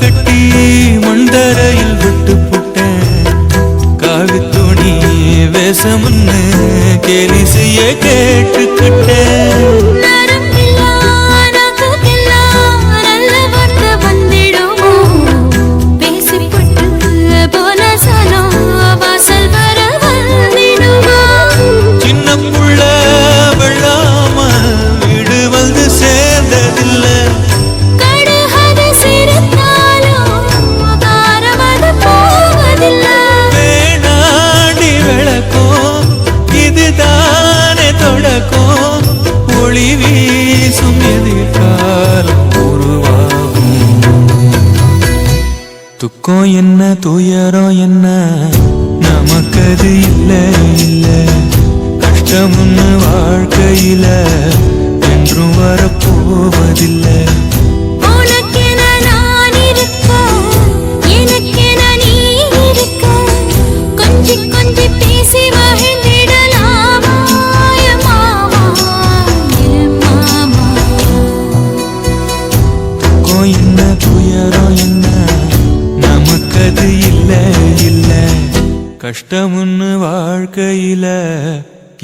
கட்டி மண்டரையில் விட்டு புட்டேன். காவி துணி வேஷம்னு கேலி செய்ய கேட்டுக்கிட்டேன். துக்கம் என்ன துயரம் என்ன நமக்கது இல்ல இல்ல. கஷ்டம்னு வாழ்க்கையில என்றும் வரப்போவதில்லை. நமக்கது இல்ல இல்ல. கஷ்டம்னு வாழ்க்கையில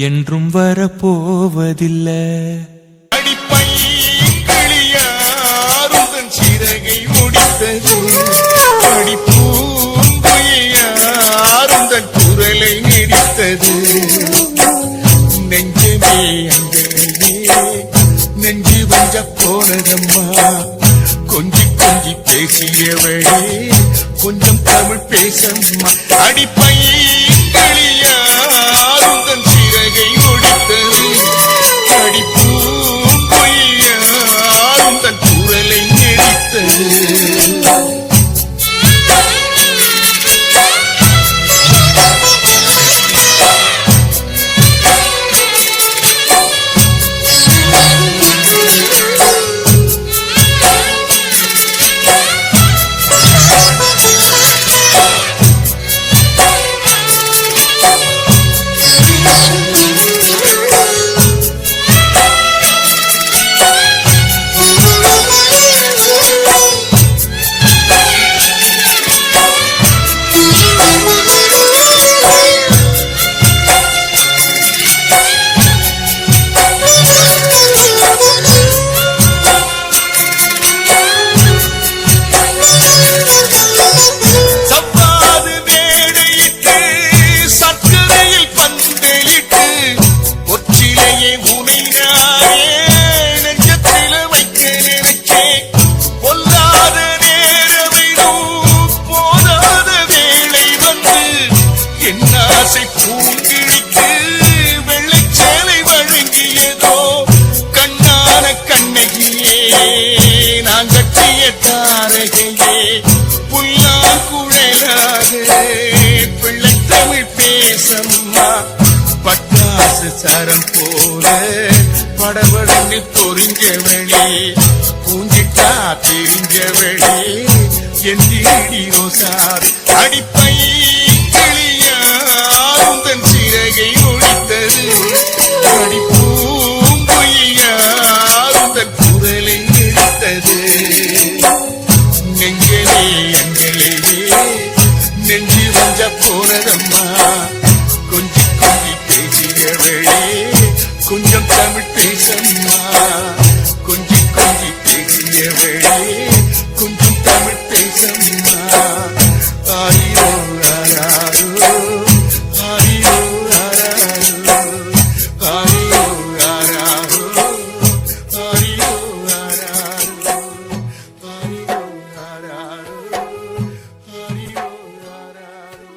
என்றும் வரப்போவதில்லை. அடிப்பையாருடன் சிறகை ஒடித்தது, அடிப்பூங்குயாருடன் குரலை நெடித்தது. நெஞ்சமே அங்கே நெஞ்சு வஞ்ச போனதம்மா. கொஞ்சி கொஞ்சி பேசியவளே கொஞ்சம் தமிழ் பேசம்மா. அடிப்பையாருடன் சிறகை ஒடித்தது, அடிப்பூங்குயாருடன் குரலை நெடித்தது. தாரகையே புல்லாங்குழலாக பிள்ளைத்தமிழ் பேசம்மா. பட்டாசு சரம் போல படபடன்னு பொறிஞ்சவளே, பூஞ்சிட்டா தெரிஞ்சவளே என் தீடி ரோசாது. அடிப்பை கிளியாருந்தன் சிறகை ஒழித்தது, அடிப்பூங்குயாருந்தன் குரலை எடுத்தது. நெஞ்சலே அஞ்சலே நெஞ்சு வஞ்ச போனதம்மா. கொஞ்சி கொஞ்சி பேசியவளே கொஞ்சம் தமிழ் பேசம்மா. கொஞ்சி கொஞ்சி பேசியவளே கொஞ்சம் தமிழ் பேசம்மா. ஆரியோ ஆராரோ ஆரியோ ஆராரோ ஆரியோ ஆராரோ ஆரியோ ஆராரோ ஆரியோ ஆராரோ ஆரியோ ஆராரோ.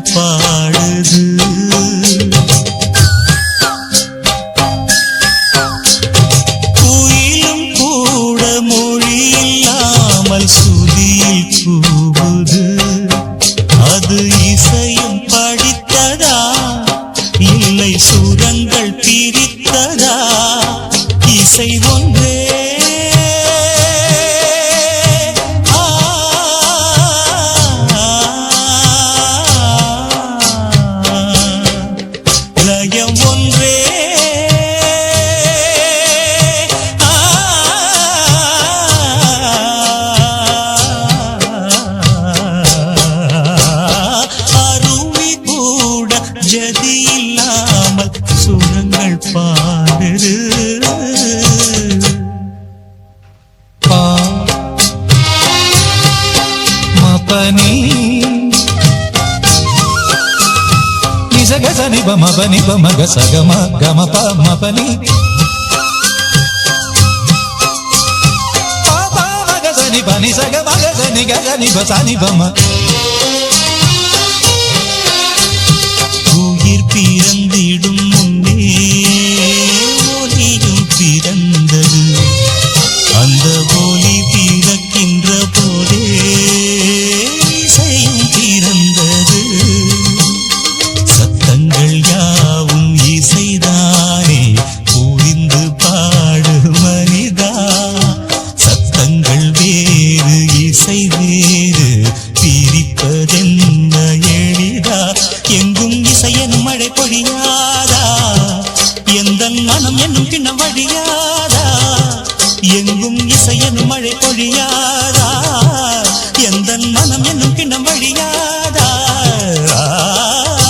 சுரங்கள் பாடுது. குயிலும் கூட மொழி இல்லாமல் சுதியில் கூவுது. அது இசையும் படித்ததா இல்லை சுரங்கள் பிரித்ததா? இசை ஒன்றே லயம் ஒன்றே அருவி கூட ஜதி இல்லாமல் சுரங்கள் பாடுது. பா மபனி நிசகசனி பமபனி பமக சகம கமப மபனி பாபா மகசனி பனி சகமகசனி கசனி பசனி பம. உயிர் பிறந்திடும் முன்னே ஒலியும் பிறந்தது. அந்த ஒலி பிறக்கின்ற போதே இசையும் பிறந்தது. சத்தங்கள் யாவும் இசைதானே புரிந்து பாடு மனிதா. சத்தங்கள் வேறு இசை வேறு பிரிப்பதென்ன எளிதா? எங்கும் இசையன் மழை பொழியாதா? எந்த மனம் என்னும் கிண்ணம் வழியாதா? எங்கும் இசையன் மழை பொழியாதா? எந்த மனம் என்னும் கிண்ணம் வழியாதா?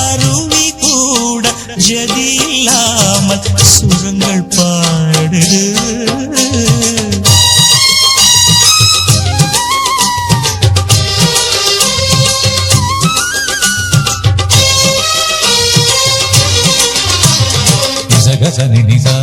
அருவி கூட ஜதி இல்லாமல் சுரங்கள் பாடுது. நிசகசனி நிசா